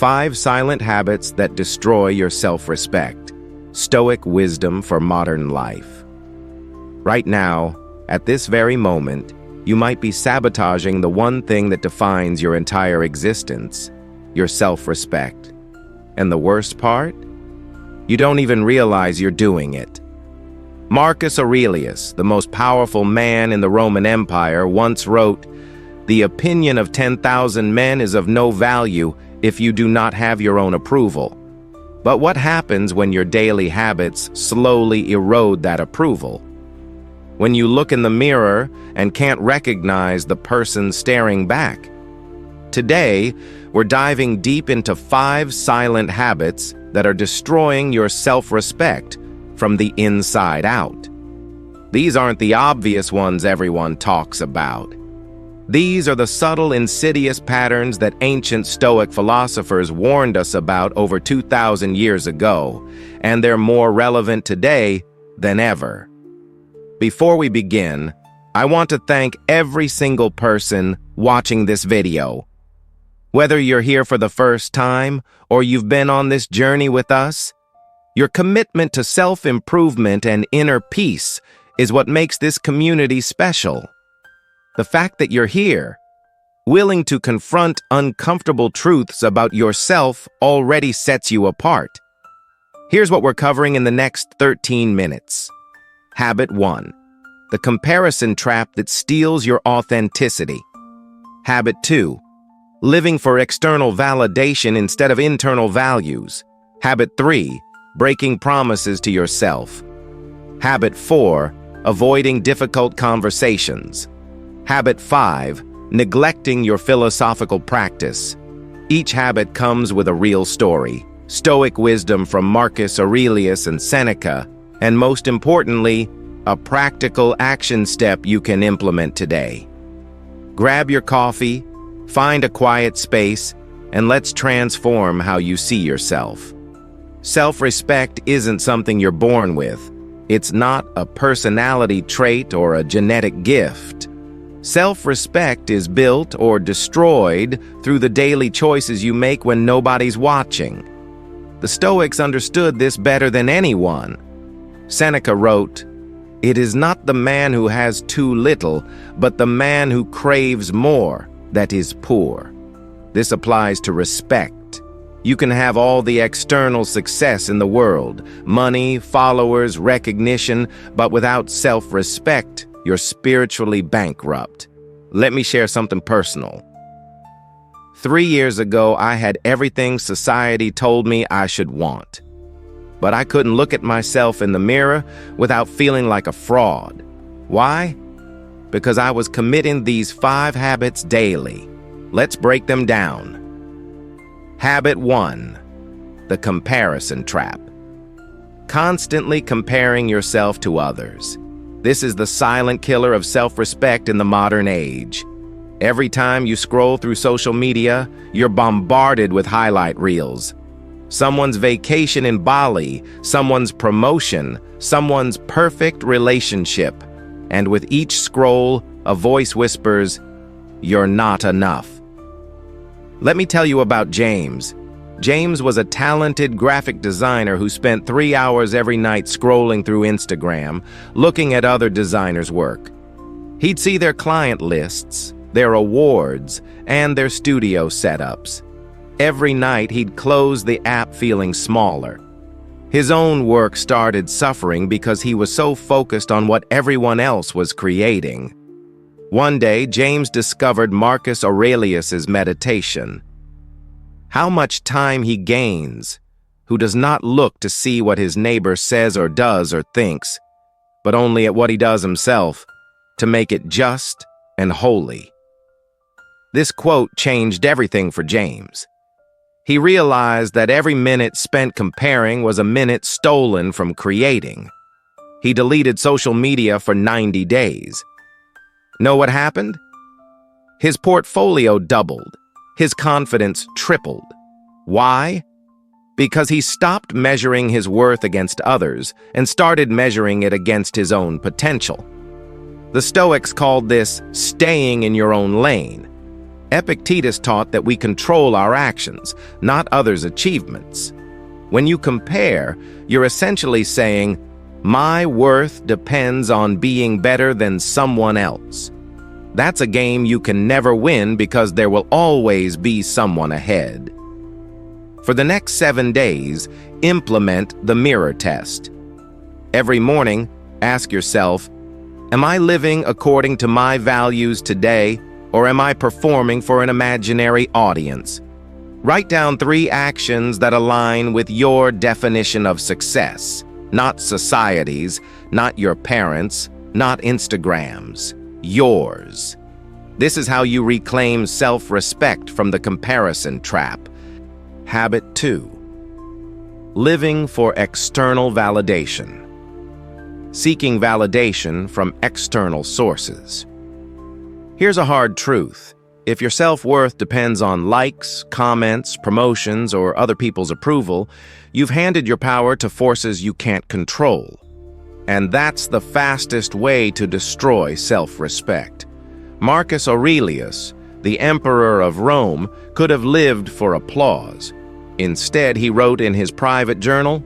5 silent habits that destroy your self-respect. Stoic wisdom for modern life. Right now, at this very moment, you might be sabotaging the one thing that defines your entire existence, your self-respect. And the worst part? You don't even realize you're doing it. Marcus Aurelius, the most powerful man in the Roman Empire, once wrote, "The opinion of 10,000 men is of no value if you do not have your own approval." But what happens when your daily habits slowly erode that approval? When you look in the mirror and can't recognize the person staring back? Today, we're diving deep into 5 silent habits that are destroying your self-respect from the inside out. These aren't the obvious ones everyone talks about. These are the subtle, insidious patterns that ancient Stoic philosophers warned us about over 2,000 years ago, and they're more relevant today than ever. Before we begin, I want to thank every single person watching this video. Whether you're here for the first time or you've been on this journey with us, your commitment to self-improvement and inner peace is what makes this community special. The fact that you're here, willing to confront uncomfortable truths about yourself, already sets you apart. Here's what we're covering in the next 13 minutes. Habit 1. The comparison trap that steals your authenticity. Habit 2. Living for external validation instead of internal values. Habit 3. Breaking promises to yourself. Habit 4. Avoiding difficult conversations. Habit 5. Neglecting your philosophical practice. Each habit comes with a real story, Stoic wisdom from Marcus Aurelius and Seneca, and most importantly, a practical action step you can implement today. Grab your coffee, find a quiet space, and let's transform how you see yourself. Self-respect isn't something you're born with. It's not a personality trait or a genetic gift. Self-respect is built or destroyed through the daily choices you make when nobody's watching. The Stoics understood this better than anyone. Seneca wrote, "It is not the man who has too little, but the man who craves more that is poor." This applies to respect. You can have all the external success in the world, money, followers, recognition, but without self-respect, you're spiritually bankrupt. Let me share something personal. 3 years ago, I had everything society told me I should want. But I couldn't look at myself in the mirror without feeling like a fraud. Why? Because I was committing these 5 habits daily. Let's break them down. Habit 1. The comparison trap. Constantly comparing yourself to others. This is the silent killer of self-respect in the modern age. Every time you scroll through social media, you're bombarded with highlight reels. Someone's vacation in Bali, someone's promotion, someone's perfect relationship. And with each scroll, a voice whispers, "You're not enough." Let me tell you about James. James was a talented graphic designer who spent 3 hours every night scrolling through Instagram, looking at other designers' work. He'd see their client lists, their awards, and their studio setups. Every night he'd close the app feeling smaller. His own work started suffering because he was so focused on what everyone else was creating. One day, James discovered Marcus Aurelius's meditation. How much time he gains, who does not look to see what his neighbor says or does or thinks, but only at what he does himself, to make it just and holy. This quote changed everything for James. He realized that every minute spent comparing was a minute stolen from creating. He deleted social media for 90 days. Know what happened? His portfolio doubled. His confidence tripled. Why? Because he stopped measuring his worth against others and started measuring it against his own potential. The Stoics called this staying in your own lane. Epictetus taught that we control our actions, not others' achievements. When you compare, you're essentially saying, "My worth depends on being better than someone else." That's a game you can never win because there will always be someone ahead. For the next 7 days, implement the mirror test. Every morning, ask yourself, am I living according to my values today, or am I performing for an imaginary audience? Write down 3 actions that align with your definition of success, not society's, not your parents', not Instagram's, yours. This is how you reclaim self-respect from the comparison trap. Habit 2. Living for external validation. Seeking validation from external sources. Here's a hard truth. If your self-worth depends on likes, comments, promotions, or other people's approval, you've handed your power to forces you can't control. And that's the fastest way to destroy self-respect. Marcus Aurelius, the emperor of Rome, could have lived for applause. Instead, he wrote in his private journal,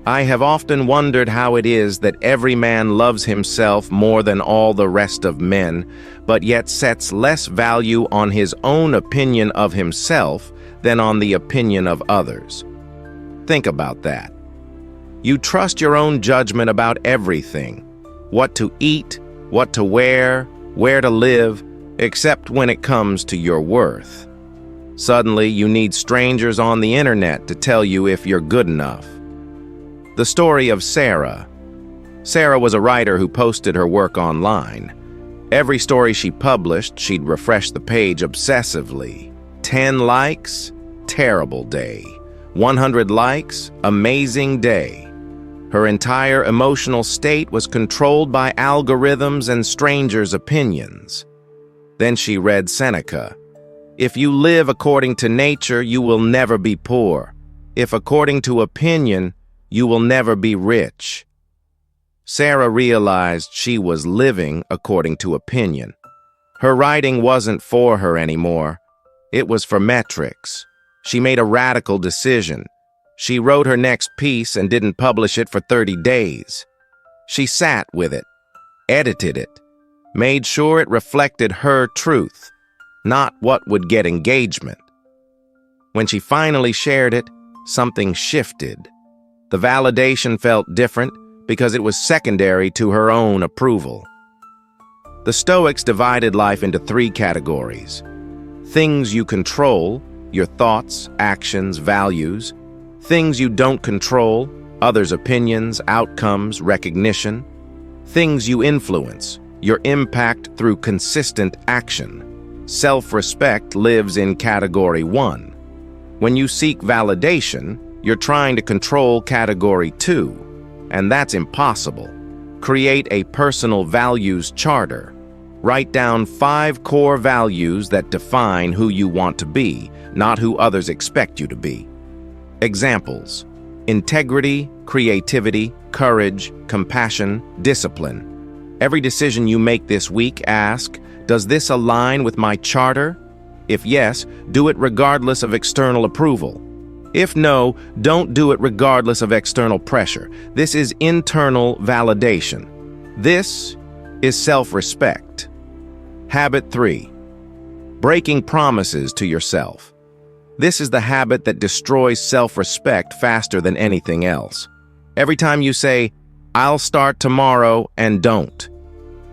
"I have often wondered how it is that every man loves himself more than all the rest of men, but yet sets less value on his own opinion of himself than on the opinion of others." Think about that. You trust your own judgment about everything, what to eat, what to wear, where to live, except when it comes to your worth. Suddenly, you need strangers on the internet to tell you if you're good enough. The story of Sarah. Sarah was a writer who posted her work online. Every story she published, she'd refresh the page obsessively. 10 likes? Terrible day. 100 likes? Amazing day. Her entire emotional state was controlled by algorithms and strangers' opinions. Then she read Seneca. If you live according to nature, you will never be poor. If according to opinion, you will never be rich. Sarah realized she was living according to opinion. Her writing wasn't for her anymore. It was for metrics. She made a radical decision. She wrote her next piece and didn't publish it for 30 days. She sat with it, edited it, made sure it reflected her truth, not what would get engagement. When she finally shared it, something shifted. The validation felt different because it was secondary to her own approval. The Stoics divided life into 3 categories. Things you control, your thoughts, actions, values. Things you don't control, others' opinions, outcomes, recognition. Things you influence, your impact through consistent action. Self-respect lives in category 1. When you seek validation, you're trying to control category 2, and that's impossible. Create a personal values charter. Write down 5 core values that define who you want to be, not who others expect you to be. Examples: integrity, creativity, courage, compassion, discipline. Every decision you make this week, ask, does this align with my charter? If yes, do it regardless of external approval. If no, don't do it regardless of external pressure. This is internal validation. This is self-respect. Habit 3. Breaking promises to yourself. This is the habit that destroys self-respect faster than anything else. Every time you say, "I'll start tomorrow," and don't.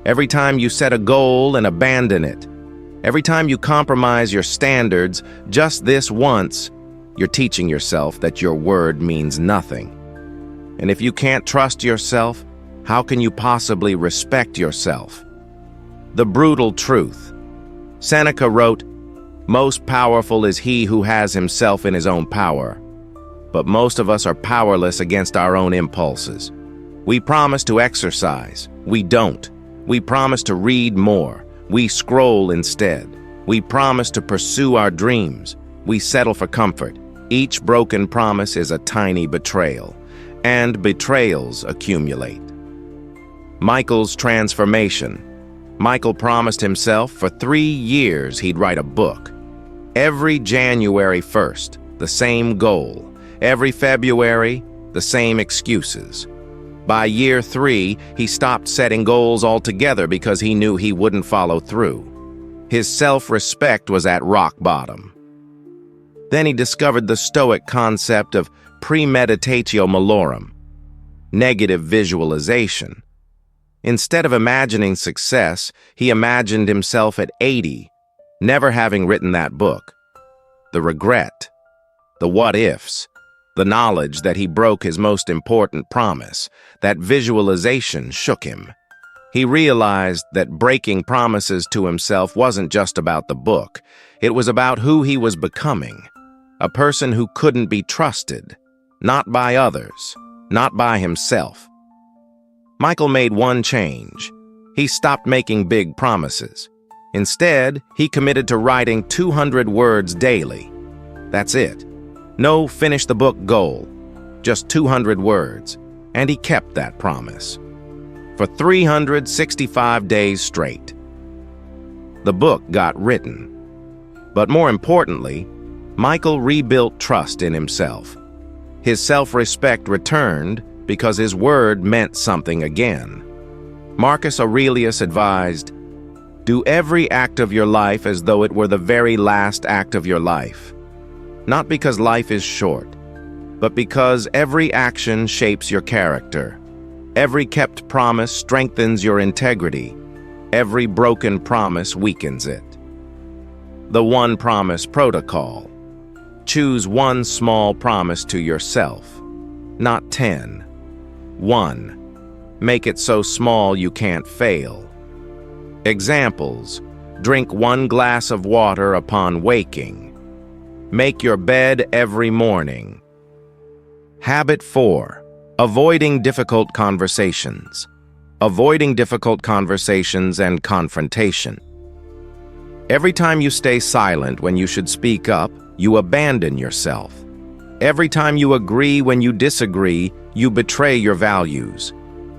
Every time you set a goal and abandon it. Every time you compromise your standards just this once, you're teaching yourself that your word means nothing. And if you can't trust yourself, how can you possibly respect yourself? The brutal truth. Seneca wrote, "Most powerful is he who has himself in his own power." But most of us are powerless against our own impulses. We promise to exercise. We don't. We promise to read more. We scroll instead. We promise to pursue our dreams. We settle for comfort. Each broken promise is a tiny betrayal, and betrayals accumulate. Michael's transformation. Michael promised himself for 3 years he'd write a book. Every January 1st, the same goal. Every February, the same excuses. By year 3, he stopped setting goals altogether because he knew he wouldn't follow through. His self-respect was at rock bottom. Then he discovered the Stoic concept of premeditatio malorum, negative visualization. Instead of imagining success, he imagined himself at 80, never having written that book. The regret, the what-ifs, the knowledge that he broke his most important promise, that visualization shook him. He realized that breaking promises to himself wasn't just about the book. It was about who he was becoming, a person who couldn't be trusted, not by others, not by himself. Michael made one change. He stopped making big promises. Instead, he committed to writing 200 words daily. That's it. No finish the book goal, just 200 words, and he kept that promise. For 365 days straight. The book got written. But more importantly, Michael rebuilt trust in himself. His self-respect returned because his word meant something again. Marcus Aurelius advised, "Do every act of your life as though it were the very last act of your life. Not because life is short, but because every action shapes your character. Every kept promise strengthens your integrity. Every broken promise weakens it." The one promise protocol. Choose one small promise to yourself, not 10. 1. Make it so small you can't fail. Examples: drink 1 glass of water upon waking. Make your bed every morning. Habit 4. Avoiding difficult conversations. Avoiding difficult conversations and confrontation. Every time you stay silent when you should speak up, you abandon yourself. Every time you agree when you disagree, you betray your values.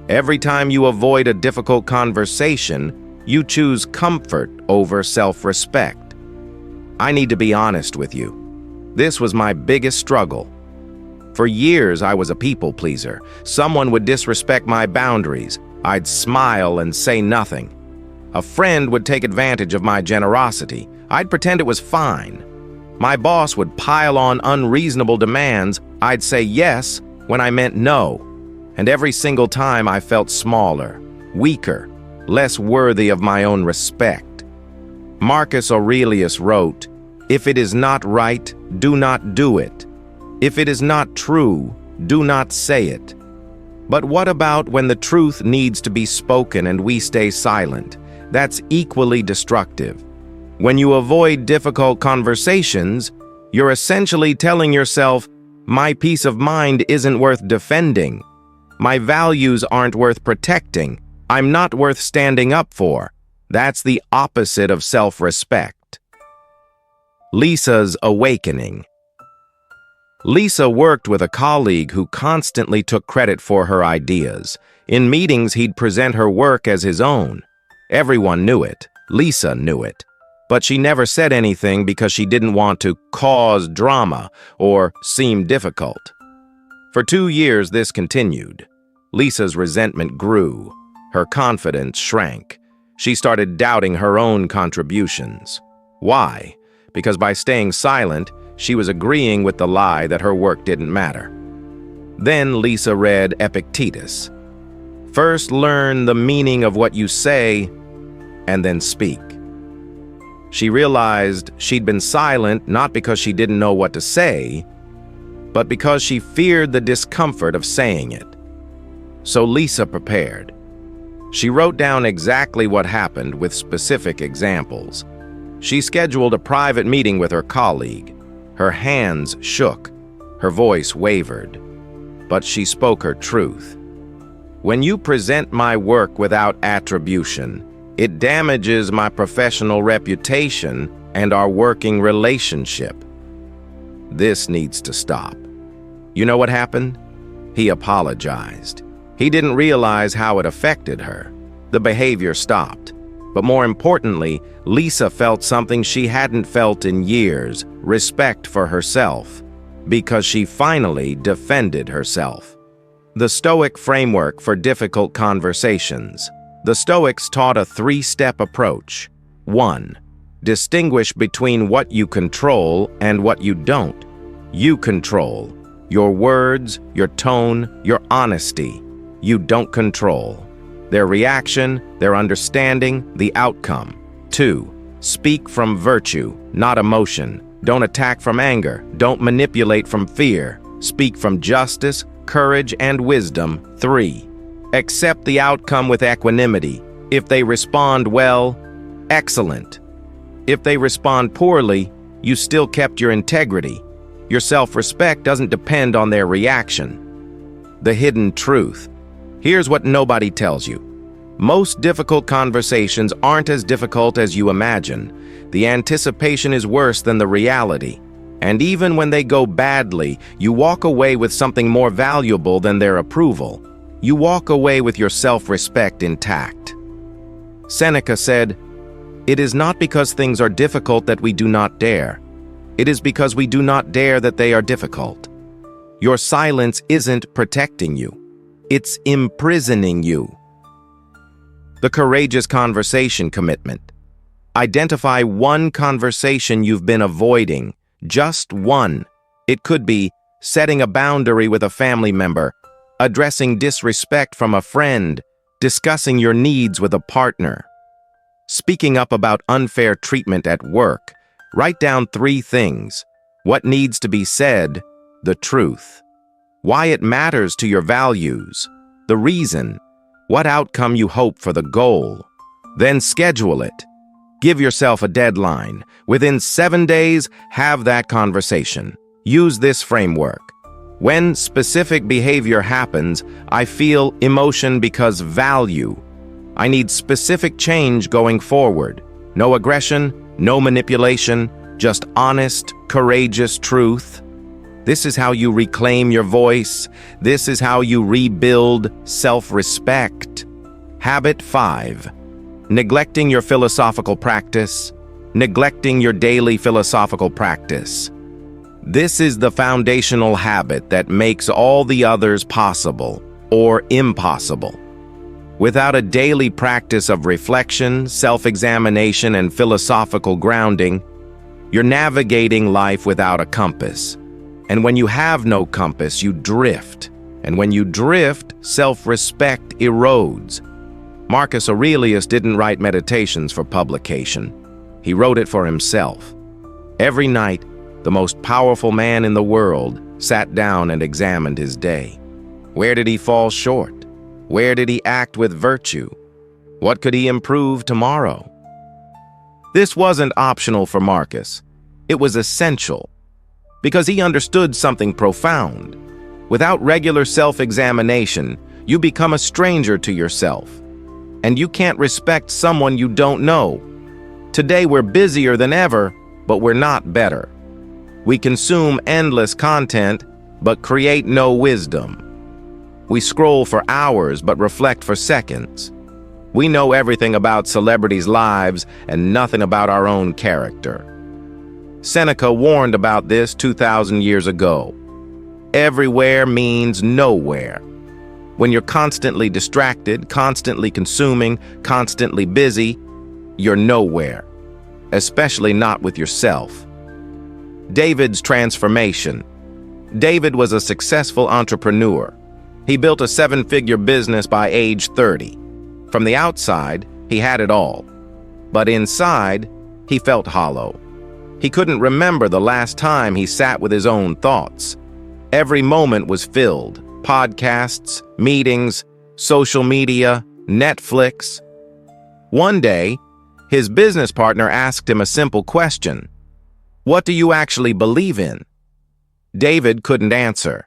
Every time you avoid a difficult conversation, you choose comfort over self-respect. I need to be honest with you. This was my biggest struggle. For years, I was a people pleaser. Someone would disrespect my boundaries. I'd smile and say nothing. A friend would take advantage of my generosity. I'd pretend it was fine. My boss would pile on unreasonable demands. I'd say yes when I meant no. And every single time I felt smaller, weaker, less worthy of my own respect. Marcus Aurelius wrote, "If it is not right, do not do it. If it is not true, do not say it." But what about when the truth needs to be spoken and we stay silent? That's equally destructive. When you avoid difficult conversations, you're essentially telling yourself, my peace of mind isn't worth defending. My values aren't worth protecting. I'm not worth standing up for. That's the opposite of self-respect. Lisa's awakening. Lisa worked with a colleague who constantly took credit for her ideas. In meetings, he'd present her work as his own. Everyone knew it. Lisa knew it. But she never said anything because she didn't want to cause drama or seem difficult. For 2 years, this continued. Lisa's resentment grew. Her confidence shrank. She started doubting her own contributions. Why? Because by staying silent, she was agreeing with the lie that her work didn't matter. Then Lisa read Epictetus. First learn the meaning of what you say, and then speak. She realized she'd been silent not because she didn't know what to say, but because she feared the discomfort of saying it. So Lisa prepared. She wrote down exactly what happened with specific examples. She scheduled a private meeting with her colleague. Her hands shook. Her voice wavered. But she spoke her truth. When you present my work without attribution, it damages my professional reputation and our working relationship. This needs to stop. You know what happened? He apologized. He didn't realize how it affected her. The behavior stopped. But more importantly, Lisa felt something she hadn't felt in years: respect for herself, because she finally defended herself. The Stoic framework for difficult conversations. The Stoics taught a three-step approach. 1. Distinguish between what you control and what you don't. You control your words, your tone, your honesty. You don't control their reaction, their understanding, the outcome. 2. Speak from virtue, not emotion. Don't attack from anger. Don't manipulate from fear. Speak from justice, courage, and wisdom. 3. Accept the outcome with equanimity. If they respond well, excellent. If they respond poorly, you still kept your integrity. Your self-respect doesn't depend on their reaction. The hidden truth. Here's what nobody tells you. Most difficult conversations aren't as difficult as you imagine. The anticipation is worse than the reality. And even when they go badly, you walk away with something more valuable than their approval. You walk away with your self-respect intact. Seneca said, "It is not because things are difficult that we do not dare. It is because we do not dare that they are difficult." Your silence isn't protecting you. It's imprisoning you. The courageous conversation commitment. Identify one conversation you've been avoiding. Just one. It could be setting a boundary with a family member, addressing disrespect from a friend, discussing your needs with a partner, speaking up about unfair treatment at work. Write down 3 things: what needs to be said, the truth, why it matters to your values, the reason, what outcome you hope for the goal. Then schedule it. Give yourself a deadline. Within 7 days, have that conversation. Use this framework. When specific behavior happens, I feel emotion because value. I need specific change going forward. No aggression, no manipulation, just honest, courageous truth. This is how you reclaim your voice. This is how you rebuild self-respect. Habit 5. Neglecting your philosophical practice. Neglecting your daily philosophical practice. This is the foundational habit that makes all the others possible or impossible. Without a daily practice of reflection, self-examination, and philosophical grounding, you're navigating life without a compass. And when you have no compass, you drift. And when you drift, self-respect erodes. Marcus Aurelius didn't write meditations for publication. He wrote it for himself. Every night, the most powerful man in the world sat down and examined his day. Where did he fall short? Where did he act with virtue? What could he improve tomorrow? This wasn't optional for Marcus. It was essential, because he understood something profound. Without regular self-examination, you become a stranger to yourself, and you can't respect someone you don't know. Today we're busier than ever, but we're not better. We consume endless content, but create no wisdom. We scroll for hours, but reflect for seconds. We know everything about celebrities' lives and nothing about our own character. Seneca warned about this 2,000 years ago. Everywhere means nowhere. When you're constantly distracted, constantly consuming, constantly busy, you're nowhere, especially not with yourself. David's transformation. David was a successful entrepreneur. He built a 7-figure business by age 30. From the outside, he had it all. But inside, he felt hollow. He couldn't remember the last time he sat with his own thoughts. Every moment was filled. Podcasts, meetings, social media, Netflix. One day, his business partner asked him a simple question. "What do you actually believe in?" David couldn't answer.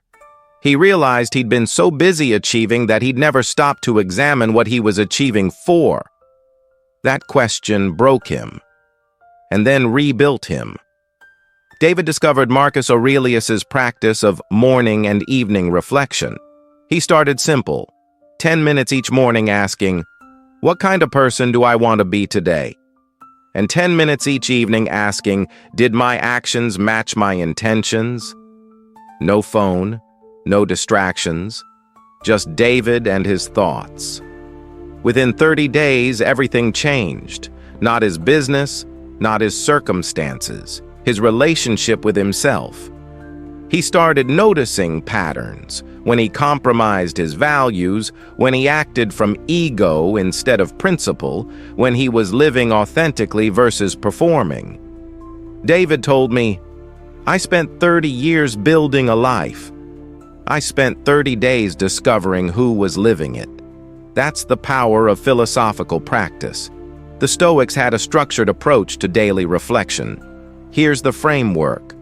He realized he'd been so busy achieving that he'd never stopped to examine what he was achieving for. That question broke him, and then rebuilt him. David discovered Marcus Aurelius's practice of morning and evening reflection. He started simple, 10 minutes each morning asking, What kind of person do I want to be today? And 10 minutes each evening asking, did my actions match my intentions? No phone, no distractions, just David and his thoughts. Within 30 days, everything changed. Not his business, not his circumstances, his relationship with himself. He started noticing patterns, when he compromised his values, when he acted from ego instead of principle, when he was living authentically versus performing. David told me, I spent 30 years building a life. I spent 30 days discovering who was living it. That's the power of philosophical practice. The Stoics had a structured approach to daily reflection. Here's the framework.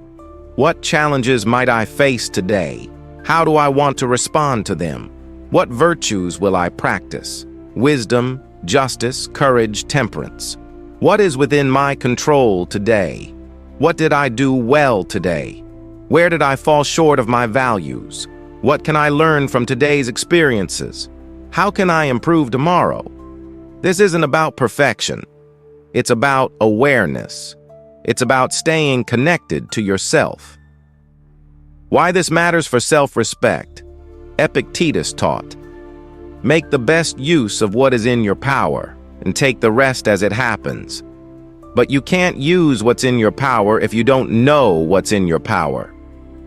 What challenges might I face today? How do I want to respond to them? What virtues will I practice? Wisdom, justice, courage, temperance. What is within my control today? What did I do well today? Where did I fall short of my values? What can I learn from today's experiences? How can I improve tomorrow? This isn't about perfection. It's about awareness. It's about staying connected to yourself. Why this matters for self-respect. Epictetus taught, make the best use of what is in your power and take the rest as it happens. But you can't use what's in your power if you don't know what's in your power.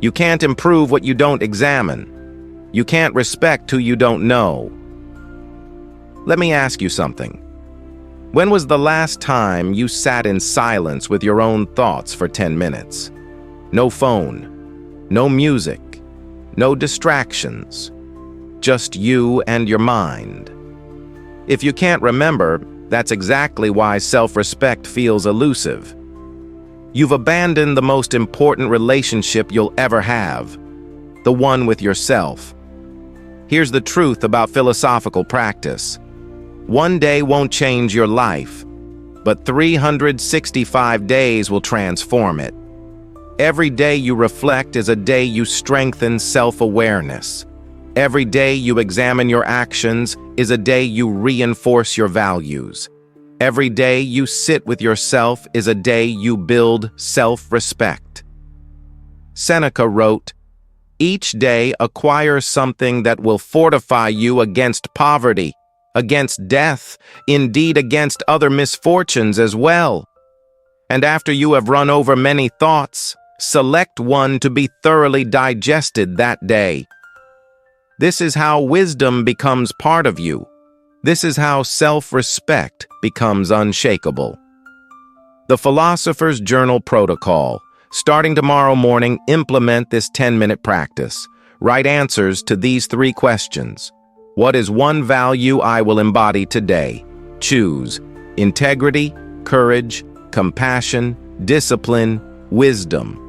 You can't improve what you don't examine. You can't respect who you don't know. Let me ask you something. When was the last time you sat in silence with your own thoughts for 10 minutes? No phone, no music, no distractions, just you and your mind. If you can't remember, that's exactly why self-respect feels elusive. You've abandoned the most important relationship you'll ever have, the one with yourself. Here's the truth about philosophical practice. One day won't change your life, but 365 days will transform it. Every day you reflect is a day you strengthen self-awareness. Every day you examine your actions is a day you reinforce your values. Every day you sit with yourself is a day you build self-respect. Seneca wrote, each day acquire something that will fortify you against poverty, against death, indeed against other misfortunes as well. And after you have run over many thoughts, select one to be thoroughly digested that day. This is how wisdom becomes part of you. This is how self-respect becomes unshakable. The Philosopher's Journal Protocol. Starting tomorrow morning, implement this 10-minute practice. Write answers to these 3 questions. What is one value I will embody today? Choose integrity, courage, compassion, discipline, wisdom.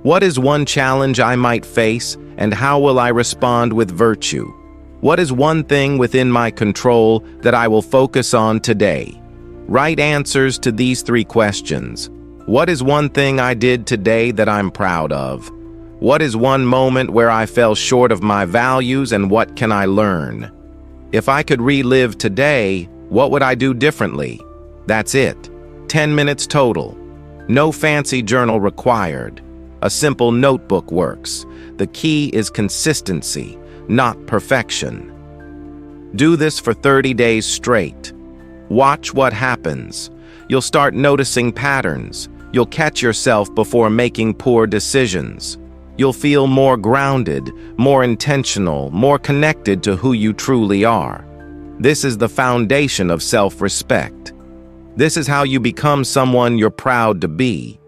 What is one challenge I might face, and how will I respond with virtue? What is one thing within my control that I will focus on today? Write answers to these 3 questions. What is one thing I did today that I'm proud of? What is one moment where I fell short of my values, and what can I learn? If I could relive today, what would I do differently? That's it. 10 minutes total. No fancy journal required. A simple notebook works. The key is consistency, not perfection. Do this for 30 days straight. Watch what happens. You'll start noticing patterns. You'll catch yourself before making poor decisions. You'll feel more grounded, more intentional, more connected to who you truly are. This is the foundation of self-respect. This is how you become someone you're proud to be.